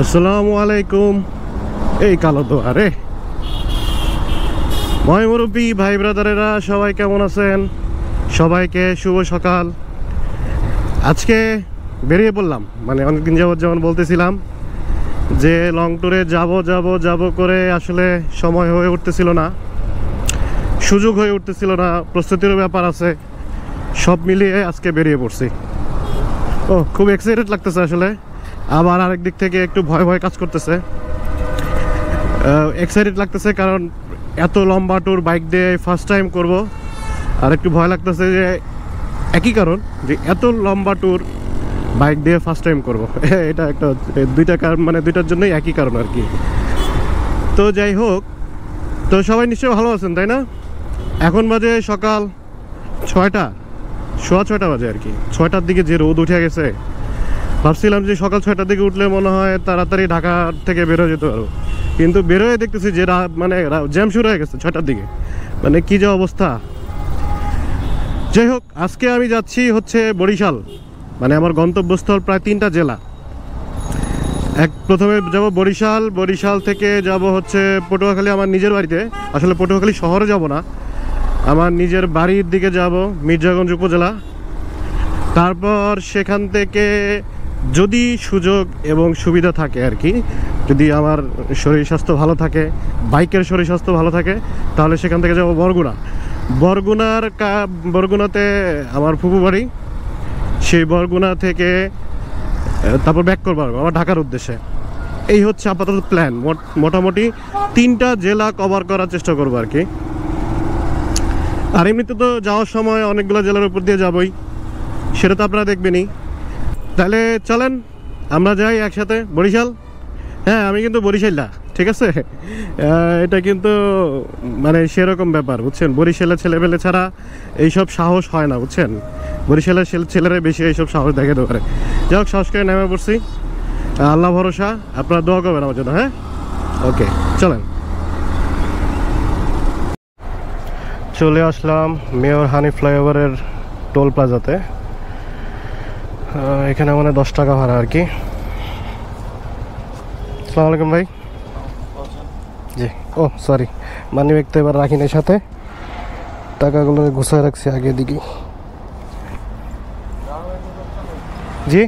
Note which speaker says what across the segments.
Speaker 1: আসসালামু আলাইকুম। এই কালো তো আরে ময় মুরব্বী ভাই ব্রাদারেরা সবাই কেমন আছেন? সবাইকে শুভ সকাল। আজকে বেরিয়ে পড়লাম, মানে অনেকদিন যাবত যেমন বলতেছিলাম যে লং ট্যুরে যাব করে আসলে সময় হয়ে উঠতেছিল না, সুযোগ হয়ে উঠতেছিল না, প্রস্তুতিরও ব্যাপার আছে, সব মিলিয়ে আজকে বেরিয়ে পড়ছি। খুব এক্সাইটেড লাগতেছে আসলে, আবার আরেক দিক থেকে একটু ভয় ভয় কাজ করতেছে। এক্সাইটেড লাগতেছে কারণ এত লম্বা ট্যুর বাইক দিয়ে ফার্স্ট টাইম করব, আর একটু ভয় লাগতেছে যে একই কারণ যে এত লম্বা ট্যুর বাইক দিয়ে ফার্স্ট টাইম করব। এটা একটা দুইটা কারণ, মানে দুইটার জন্যই একই কারণ আর কি। তো যাই হোক, তো সবাই নিশ্চয়ই ভালো আছেন তাই না? এখন বাজে সকাল 6টা, সোয়া 6টা বাজে আর কি। 6টার দিকে যে রোদ উঠে গেছে, ভাবছিলাম যে সকাল 6টার দিকে উঠলে মনে হয় তাড়াতাড়ি ঢাকা থেকে বেরো যেতে পারবো, কিন্তু বেরোয় দেখতেছি যে মানে জ্যাম শুরু হয়ে গেছে 6টার দিকে। মানে কি যে অবস্থা। যাই হোক, আজকে আমি যাচ্ছি হচ্ছে বরিশাল, মানে আমার গন্তব্যস্থল প্রায় 3টা জেলা। প্রথমে যাব বরিশাল, বরিশাল থেকে যাব হচ্ছে পটুয়াখালী, আমার নিজের বাড়িতে। আসলে পটুয়াখালী শহরে যাব না, আমার নিজের বাড়ির দিকে যাব, মির্জাগঞ্জ উপজেলা। তারপর সেখান থেকে যদি সুযোগ এবং সুবিধা থাকে আর কি, যদি আমার শরীর স্বাস্থ্য ভালো থাকে, বাইকের শরীর স্বাস্থ্য ভালো থাকে, তাহলে সেখান থেকে যাব বরগুনা। বরগুনাতে আমার ফুপু বাড়ি, সেই বরগুনা থেকে তারপর ব্যাক করবো আমার ঢাকার উদ্দেশ্যে। এই হচ্ছে আপাতত প্ল্যান। মোটামুটি 3টা জেলা কভার করার চেষ্টা করবো আর কি। আর এমনিতে তো যাওয়ার সময় অনেকগুলো জেলার উপর দিয়ে যাবই, সেটা তো আপনারা দেখবেনই। তাহলে চলেন আমরা যাই একসাথে বরিশাল। হ্যাঁ, আমি কিন্তু বরিশালা, ঠিক আছে? এটা কিন্তু মানে সেরকম ব্যাপার, বুঝছেন? বরিশালের ছেলেপেলে ছাড়া এইসব সাহস হয় না, বুঝছেন? বরিশালের ছেলেরা বেশি এইসব সাহস দেখাতে পারে। যাই হোক, সাহস করে নেমে পড়ছি, আল্লাহ ভরসা। আপনারা দোয়া করবেন আমার জন্য, হ্যাঁ? ওকে, চলেন। চলে আসলাম মেয়র হানি ফ্লাইওভারের টোল প্লাজাতে। এখানে মানে 10 টাকা ভাড়া আর কি। আসসালামু আলাইকুম ভাই। জি, সরি, মানি ব্যাগ তো এবার রাখিনি সাথে, টাকাগুলো গুছায় রাখছি আগে দিকে। জি,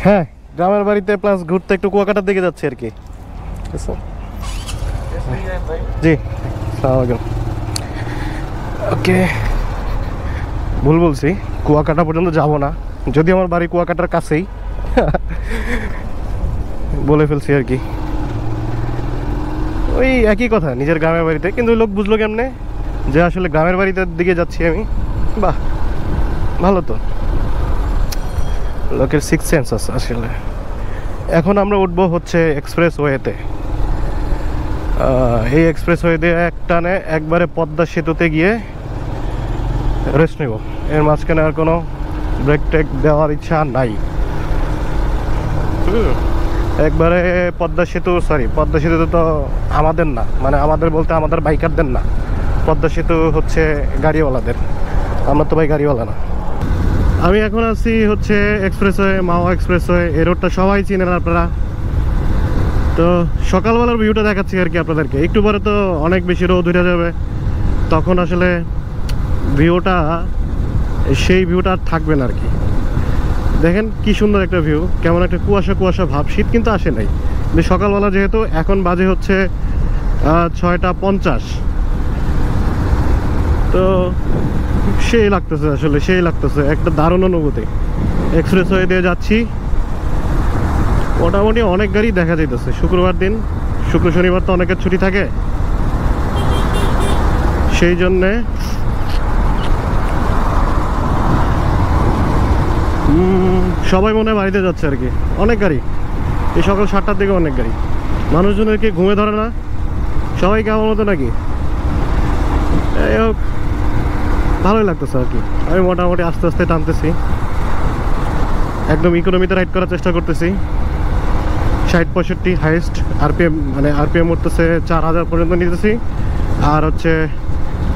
Speaker 1: হ্যাঁ, গ্রামের বাড়িতে প্লাস ঘুরতে একটু কুয়াকাটার দিকে যাচ্ছি আর কি। জি, আসসালামু আলাইকুম। ওকে, ভুল বলছি, কুয়াকাটা পর্যন্ত যাব না, যদি আমার বাড়ি কুয়াকাটার কাছেই, বলে ফেলছি আর কি। ওই একই কথা, নিজের গ্রামের বাড়িতে। কিন্তু লোক বুঝলো কেমনে যে আসলে গ্রামের বাড়িতে দিকে যাচ্ছি আমি? বাহ, ভালো তো, লোকের সিক্স সেন্স আছে আসলে। এখন আমরা উঠবো হচ্ছে এক্সপ্রেস ওয়েতে। এই এক্সপ্রেস ওয়ে দিয়ে একটানে একবারে পদ্মা সেতুতে গিয়ে রেস্ট নেব। এর মাঝখানে আর কোনো ব্রেক টেক দেওয়ার ইচ্ছা নাই। একবারে পদ্মা সেতু তো আমাদের না, মানে আমাদের বলতে আমাদের বাইকারদের না, পদ্মা সেতু হচ্ছে গাড়িওয়ালাদের। আমরা তো ভাই গাড়িওয়ালা না। আমি এখন আছি হচ্ছে এক্সপ্রেসওয়ে, মাওয়া এক্সপ্রেসওয়ে। এই রোডটা সবাই চিনেন আপনারা। তো সকালবেলার ভিউটা দেখাচ্ছি আর কি আপনাদেরকে। একটু পরে তো অনেক বেশি রোদ উঠে যাবে, তখন আসলে ভিউটা, সেই ভিউটা আর থাকবে না আর কি। দেখেন কি সুন্দর একটা ভিউ, কেমন একটা কুয়াশা কুয়াশা ভাব। শীত কিন্তু আসে নাই, কিন্তু সকালবেলা যেহেতু, এখন বাজে হচ্ছে 6টা 50, তো সেই লাগতেছে আসলে, সেই লাগতেছে, একটা দারুণ অনুভূতি। এক্সপ্রেসওয়ে দিয়ে যাচ্ছি, মোটামুটি অনেক গাড়ি দেখা যাইতেছে। শুক্রবার দিন, শুক্র শনিবার তো অনেকের ছুটি থাকে, সেই জন্যে সবাই মনে হয় বাড়িতে যাচ্ছে আর কি। অনেক গাড়ি, এই সকাল 7টার দিকে অনেক গাড়ি। মানুষজনের কি ঘুমে ধরে না? সবাই কেমন মতো নাকি? এই হোক, ভালোই লাগতেছে আর কি। আমি মোটামুটি আস্তে আস্তে টানতেছি, একদম ইকোনমিতে রাইড করার চেষ্টা করতেছি। 60-65 হাইয়েস্ট আরপিএম, মানে আরপিএম উঠতেছে 4000 পর্যন্ত নিতেছি। আর হচ্ছে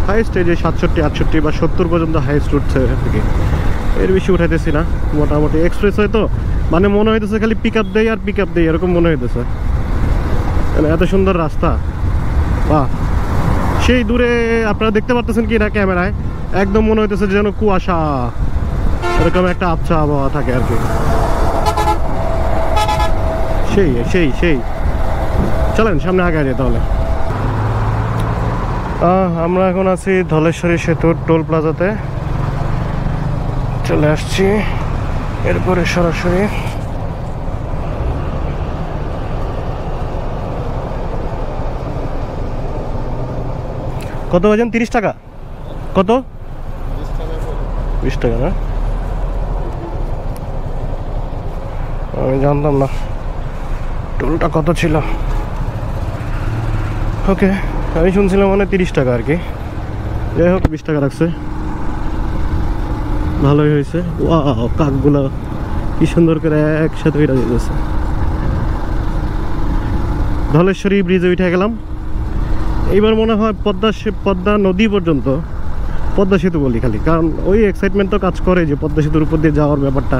Speaker 1: হাইয়েস্ট এই যে 67-68 বা 70 পর্যন্ত হাইয়েস্ট উঠছে আর কি। এর বেশি উঠাইতেছি না। মোটামুটি এক্সপ্রেস হয় তো মানে মনে হইতেছে খালি পিক আপ দেয় আর পিক আপ দেয়, এরকম মনে হইতেছে। মানে এত সুন্দর রাস্তা, বাহ। সেই দূরে আপনারা দেখতে পারতেছেন কি না ক্যামেরায়, একদম মনে হইতেছে যেন কুয়াশা, এরকম একটা আবছা আবহাওয়া থাকে আর কি। সেই সেই সেই চলেন সামনে আগে যাই তাহলে। আমরা এখন আছি ধলেশ্বরী সেতুর টোল প্লাজাতে, চলে আসছি এরপরে সরাসরি। কত বাজেন? 30 টাকা? কত? 20 টাকা না? আমি জানতাম না টোলটা কত ছিল। ওকে, আমি শুনছিলাম মানে 30 টাকা আর কি। যাই হোক 20 টাকা রাখছে, ভালোই হয়েছে। ওয়াও, কাকগুলো কি সুন্দর করে একসাথে উঠে যেতেছে। ধলেশ্বরী ব্রিজে উঠে গেলাম। এইবার মনে হয় পদ্মা নদী পর্যন্ত, পদ্মা সেতু বলি খালি, কারণ ওই এক্সাইটমেন্ট তো কাজ করে যে পদ্মা সেতুর উপর দিয়ে যাওয়ার ব্যাপারটা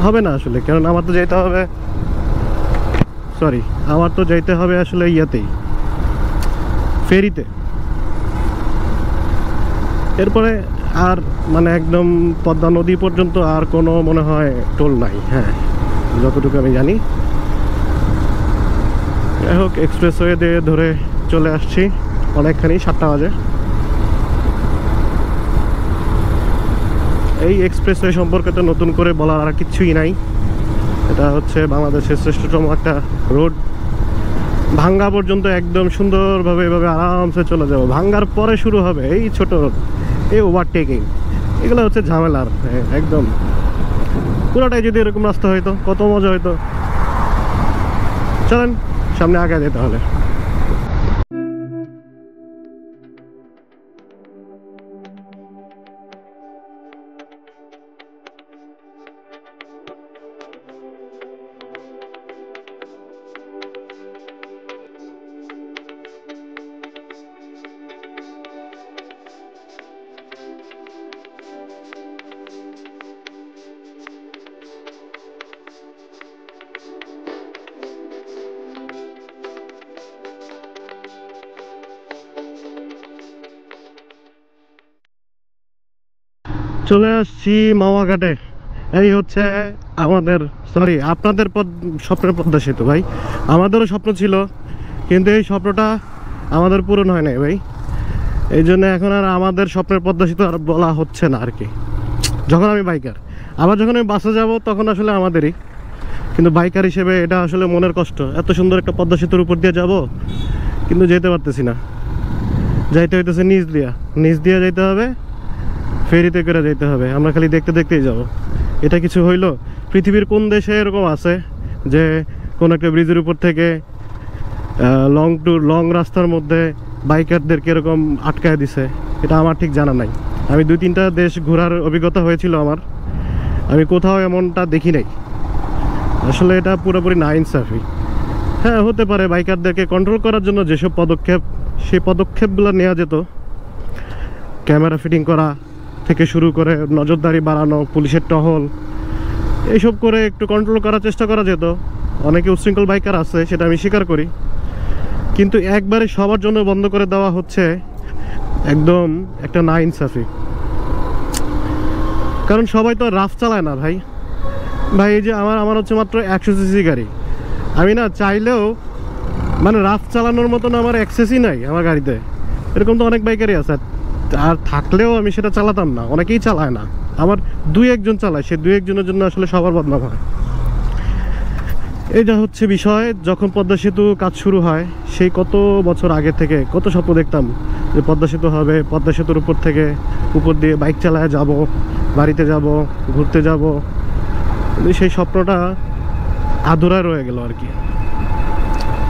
Speaker 1: হবে না আসলে। কারণ আমার তো যাইতে হবে, আমার তো যাইতে হবে আসলে ইয়াতেই, ফেরিতে। এরপরে আর মানে একদম পদ্মা নদী পর্যন্ত আর কোনো মনে হয় টোল নাই, হ্যাঁ যতটুকু আমি জানি। যাই হোক এক্সপ্রেসওয়ে দিয়ে ধরে চলে আসছি অনেকখানি, 7টা বাজে। এই এক্সপ্রেসওয়ে সম্পর্কে তো নতুন করে বলার আর কিছুই নাই। এটা হচ্ছে বাংলাদেশের শ্রেষ্ঠতম একটা রোড। ভাঙ্গা পর্যন্ত একদম সুন্দরভাবে এভাবে আরামসে চলে যাবো। ভাঙ্গার পরে শুরু হবে এই ছোট রোড, এই ওভারটেকিং, এগুলো হচ্ছে ঝামেলার একদম। পুরোটাই যদি এরকম রাস্তা হইতো কত মজা হইতো। চলেন সামনে আগে যেতে হলে। চলে আসছি মাওয়াঘাটে। এই হচ্ছে আমাদের, আপনাদের স্বপ্নের পদ্মা সেতু ভাই। আমাদেরও স্বপ্ন ছিল, কিন্তু এই স্বপ্নটা আমাদের পূরণ হয় নাই ভাই। এই জন্য এখন আর আমাদের স্বপ্নের পদ্মা সেতু আর বলা হচ্ছে না আর কি। যখন আমি বাইকার, আবার যখন আমি বাসে যাব তখন আসলে আমাদেরই, কিন্তু বাইকার হিসেবে এটা আসলে মনের কষ্ট। এত সুন্দর একটা পদ্মা সেতুর উপর দিয়ে যাব, কিন্তু যেতে পারতেছি না। যাইতে হইতেছে নিচ দিয়া যাইতে হবে, ফেরিতে করে যেতে হবে। আমরা খালি দেখতে দেখতেই যাব। এটা কিছু হইলো? পৃথিবীর কোন দেশে এরকম আছে যে কোন একটা ব্রিজের উপর থেকে লং রাস্তার মধ্যে বাইকারদেরকে এরকম আটকায় দিছে? এটা আমার ঠিক জানা নাই। আমি 2-3টা দেশ ঘোরার অভিজ্ঞতা হয়েছিল আমার, আমি কোথাও এমনটা দেখি নাই। আসলে এটা পুরোপুরি না ইনসাফি। হ্যাঁ হতে পারে বাইকারদেরকে কন্ট্রোল করার জন্য যেসব পদক্ষেপ, সেই পদক্ষেপগুলো নেওয়া যেত। ক্যামেরা ফিটিং করা থেকে শুরু করে নজরদারি বাড়ানো, পুলিশের টহল, এইসব করে একটু কন্ট্রোল করার চেষ্টা করা যেত। অনেকে উচ্ছৃঙ্খল বাইকার আছে, সেটা আমি স্বীকার করি, কিন্তু একবারে সবার জন্য বন্ধ করে দেওয়া হচ্ছে একদম একটা না ইনসাফি। কারণ সবাই তো রাফ চালায় না ভাই। এই যে আমার হচ্ছে মাত্র 100 সিসি গাড়ি। আমি না চাইলেও মানে রাফ চালানোর মতন আমার অ্যাক্সেসই নাই আমার গাড়িতে। এরকম তো অনেক বাইকারই আছে, আর থাকলেও আমি সেটা চালাতাম না। অনেকেই চালায় না, আমার 2-1 জন চালায়, সে 2-1 জনের জন্য আসলে সবার বদনাম হয়। এটা হচ্ছে বিষয়। যখন পদ্মা সেতু কাজ শুরু হয়, সেই কত বছর আগে থেকে কত স্বপ্ন দেখতাম যে পদ্মা সেতু হবে, পদ্মা সেতুর উপর দিয়ে বাইক চালায় যাব, বাড়িতে যাব, ঘুরতে যাব। কিন্তু সেই স্বপ্নটা আধুরা রয়ে গেল আর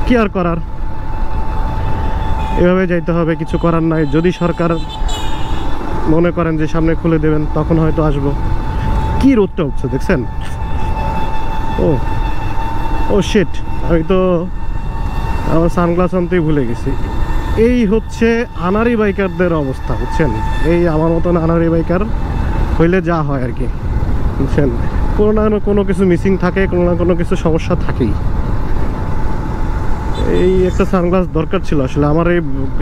Speaker 1: কি আর করার। এভাবে যাইতে হবে, কিছু করার নাই। যদি সরকার মনে করেন যে সামনে খুলে দেবেন, তখন হয়তো আসবো। কি রোদটা উঠছে দেখছেন? ও শিট, আমি তো আমার সানগ্লাস আনতেই ভুলে গেছি। এই হচ্ছে আনারি বাইকারদের অবস্থা, বুঝছেন? এই আমার মতন আনারি বাইকার হইলে যা হয় আর কি, বুঝছেন? কোনো না কোনো কিছু মিসিং থাকে, কোনো না কোনো কিছু সমস্যা থাকেই। এই একটা সানগ্লাস দরকার ছিল আসলে। আমার এই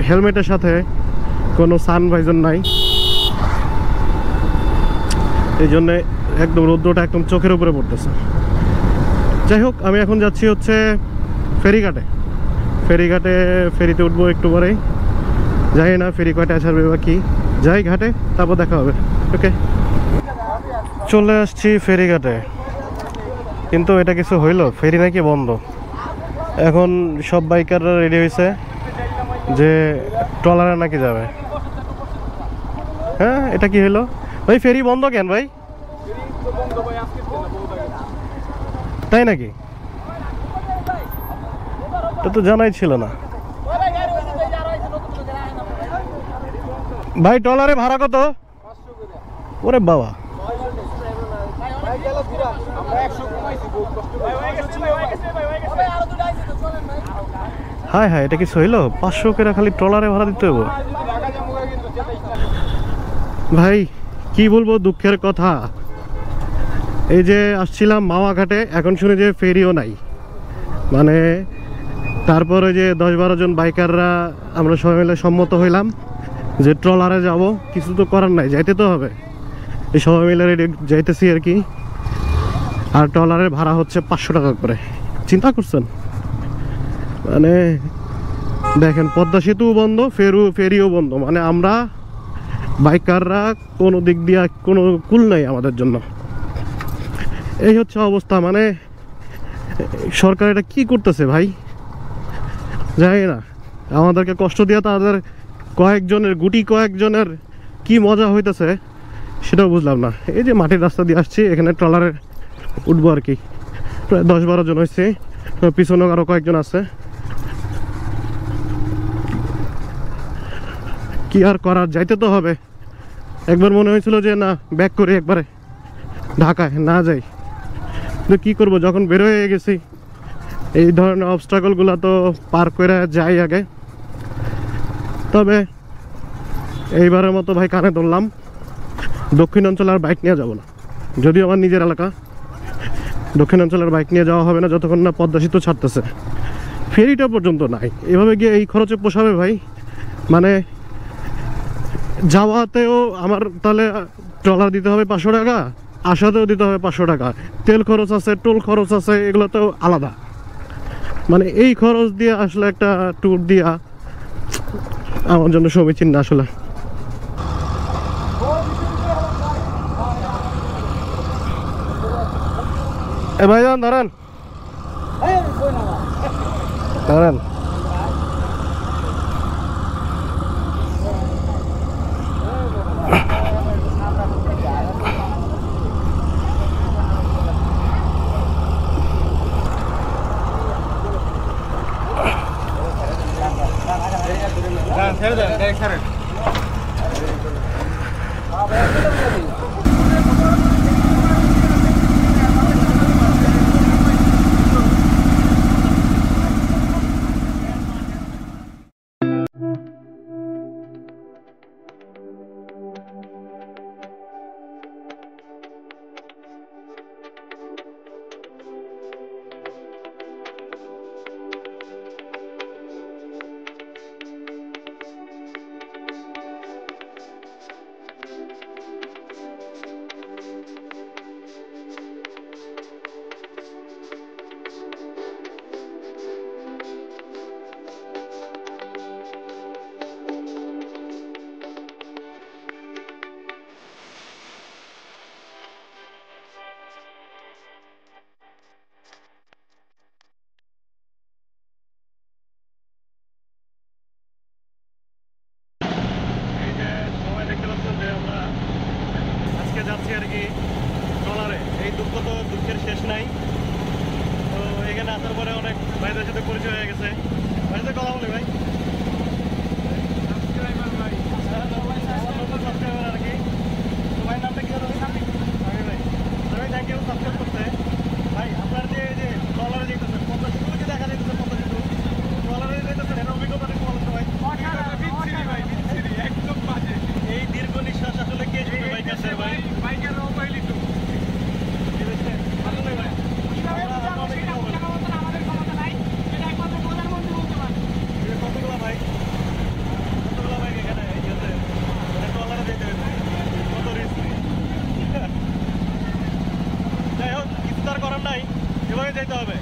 Speaker 1: হেলমেটের সাথে কোনো সানভাইজার নাই, এই জন্যে একদম রৌদ্রটা একদম চোখের উপরে পড়তেছে। যাই হোক, আমি এখন যাচ্ছি হচ্ছে ফেরিঘাটে। ফেরিতে উঠবো একটু পরেই। যাই না ফেরি কয়টা ছাড়বে বা কি, যাই ঘাটে, তারপর দেখা হবে। ওকে, চলে আসছি ফেরিঘাটে। কিন্তু এটা কিছু হইলো, ফেরি নাকি বন্ধ। এখন সব বাইকাররা রেডি হয়েছে যে ট্রলারে নাকি যাবে। হ্যাঁ, এটা কি হইলো ভাই? ফেরি বন্ধ কেন ভাই? তাই নাকি? এটা তো জানাই ছিল না ভাই। ট্রলারে ভাড়া কত? ওরে বাবা, হায় হায়, এটা কিছু হইলো? 500 করে খালি ট্রলারে ভাড়া দিতে হবে ভাই। কি বলবো, দুঃখের কথা। এই যে আসছিলাম মাওয়া ঘাটে, এখন শুনে যে ফেরিও নাই। মানে তারপরে যে 10-12 জন বাইকাররা আমরা সবাই মিলে সম্মত হইলাম যে ট্রলারে যাব। কিছু তো করার নাই, যাইতে তো হবে। এই সবাই মিলে রেডি যাইতেছি আর কি। আর ট্রলারের ভাড়া হচ্ছে 500 টাকা করে। চিন্তা করছেন? মানে দেখেন, পদ্মা সেতুও বন্ধ, ফেরিও বন্ধ। মানে আমরা বাইকাররা কোনো দিক দিয়ে কোনো কুল নাই আমাদের জন্য। এই হচ্ছে অবস্থা। মানে সরকার এটা কি করতেছে ভাই, জানি না। আমাদেরকে কষ্ট দিয়ে তাদের কয়েকজনের কি মজা হইতেছে সেটাও বুঝলাম না। এই যে মাটির রাস্তা দিয়ে আসছি, এখানে ট্রলারে উঠবো আর কি। প্রায় 10-12 জন হয়েছে, পিছনে আরো কয়েকজন আছে। কি আর করার, যাইতে তো হবে। একবার মনে হয়েছিল যে না, ব্যাক করি একবারে ঢাকায় না যাই, কিন্তু কি করব, যখন বের হয়ে গেছি এই ধরনের অবস্ট্রাগলগুলো তো পার করে যাই আগে। তবে এইবারের মতো ভাই কানে ধরলাম, দক্ষিণাঞ্চলে আর বাইক নিয়ে যাব না। যদিও আমার নিজের এলাকা, দক্ষিণাঞ্চলের বাইক নিয়ে যাওয়া হবে না যতক্ষণ না পদ্মা সেতু ছাড়তেছে। ফেরিটা পর্যন্ত নাই, এভাবে গিয়ে এই খরচে পোষাবে ভাই? মানে যাওয়াতেও আমার তাহলে ট্রলার দিতে হবে 500 টাকা, আসাতেও দিতে হবে 500 টাকা, তেল খরচ আছে, টোল খরচ আছে, এগুলো তো আলাদা। মানে এই খরচ দিয়ে আসলে একটা ট্যুর দিয়া আমার জন্য সমীচীন না আসলে। এ ভাইজান দাঁড়ান, দাঁড়ান। যাচ্ছি আর কি ট্রলারে। এই দুঃখ তো দুঃখের শেষ নাই। তো এখানে আসার পরে অনেক ভাইদের সাথে পরিচয় হয়ে গেছে। ভাইদের কথা বলি ভাই, আর কি ভাই নামটা কি হবে? ভাই থ্যাংক ইউ সাবস্ক্রাইব করতে। ভাই আপনার যে ট্রলারে যেতেছেন, পদ্মা সেতু কি দেখা যেতেছে? পদ্মা সেতু ট্রলারে যেতেছেন, এটা অভিজ্ঞতা কি বলতে ভাই? একদম বাজে। এই দীর্ঘ নিঃশ্বাস আসলে কে শুনবে ভাই? কাছে ভাই বাইকের নাই, এভাবে যেতে হবে।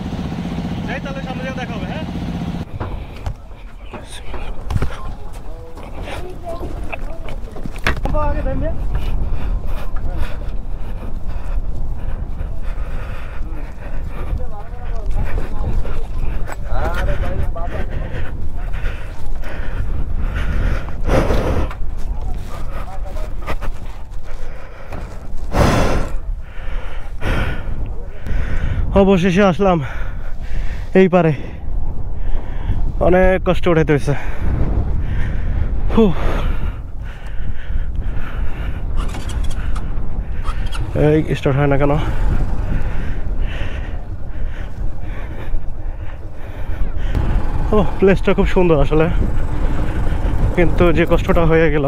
Speaker 1: যাই তাহলে সামনে যেয়ে দেখা হবে। হ্যাঁ, আগে দেন। অবশেষে আসলাম এই পারে। অনেক কষ্ট উঠাইতে হয়েছে। এই স্টার্ট হয় না কেন? ও, প্লেসটা খুব সুন্দর আসলে, কিন্তু যে কষ্টটা হয়ে গেল।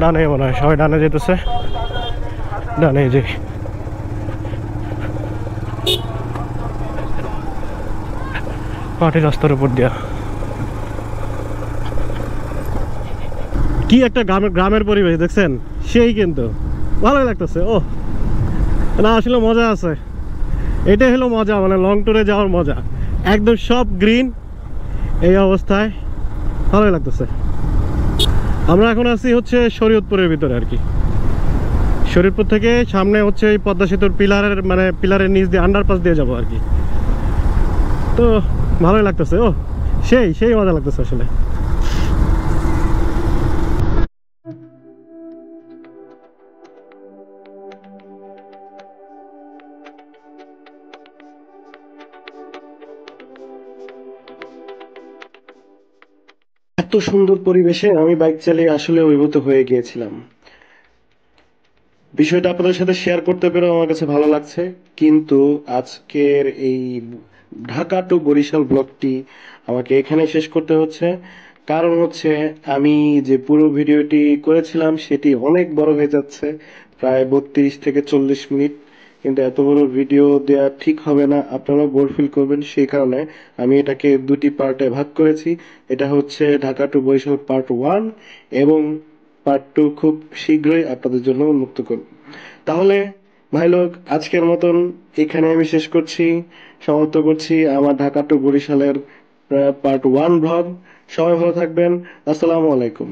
Speaker 1: ডানে মনে হয় সবাই ডানে যেতেছে। ডানে যে মাটির রাস্তার উপর দিয়া কি একটা গ্রামের পরিবেশ দেখছেন, সেই কিন্তু ভালোই লাগতেছে। ও না, আসলে মজা আছে। এটাই হলো মজা, মানে লং ট্যুরে যাওয়ার মজা। একদম সব গ্রিন এই অবস্থায়, ভালোই লাগতেছে। আমরা এখন আছি হচ্ছে শরীয়তপুরের ভিতরে আর কি। শরীয়তপুর থেকে সামনে হচ্ছে এই পদ্মা সেতুর পিলারের নিচ দিয়ে আন্ডারপাস দিয়ে যাবো আর কি। তো ভালোই লাগতেছে। ও সেই সেই মজা লাগতেছে আসলে। এত সুন্দর পরিবেশে আমি বাইক চালিয়ে আসলে অভিভূত হয়ে গিয়েছিলাম। বিষয়টা আপনাদের সাথে শেয়ার করতে পেরে আমার কাছে ভালো লাগছে। কিন্তু আজকের এই ঢাকা টু বরিশাল ব্লগটি আমাকে এখানে শেষ করতে হচ্ছে। কারণ হচ্ছে আমি যে পুরো ভিডিওটি করেছিলাম সেটি অনেক বড় হয়ে যাচ্ছে, প্রায় 32 থেকে 40 মিনিট। কিন্তু এত বড় ভিডিও দেওয়া ঠিক হবে না, আপনারাও বোর ফিল করবেন। সেই কারণে আমি এটাকে দুটি পার্টে ভাগ করেছি। এটা হচ্ছে ঢাকা টু বরিশাল পার্ট 1 এবং পার্ট 2 খুব শীঘ্রই আপনাদের জন্য উন্মুক্ত করব। তাহলে ভাই লোক, আজকের মতন এখানে আমি শেষ করছি, সমাপ্ত করছি আমার ঢাকা টু বরিশালের পার্ট 1 ব্লগ। সবাই ভালো থাকবেন। আসসালামু আলাইকুম।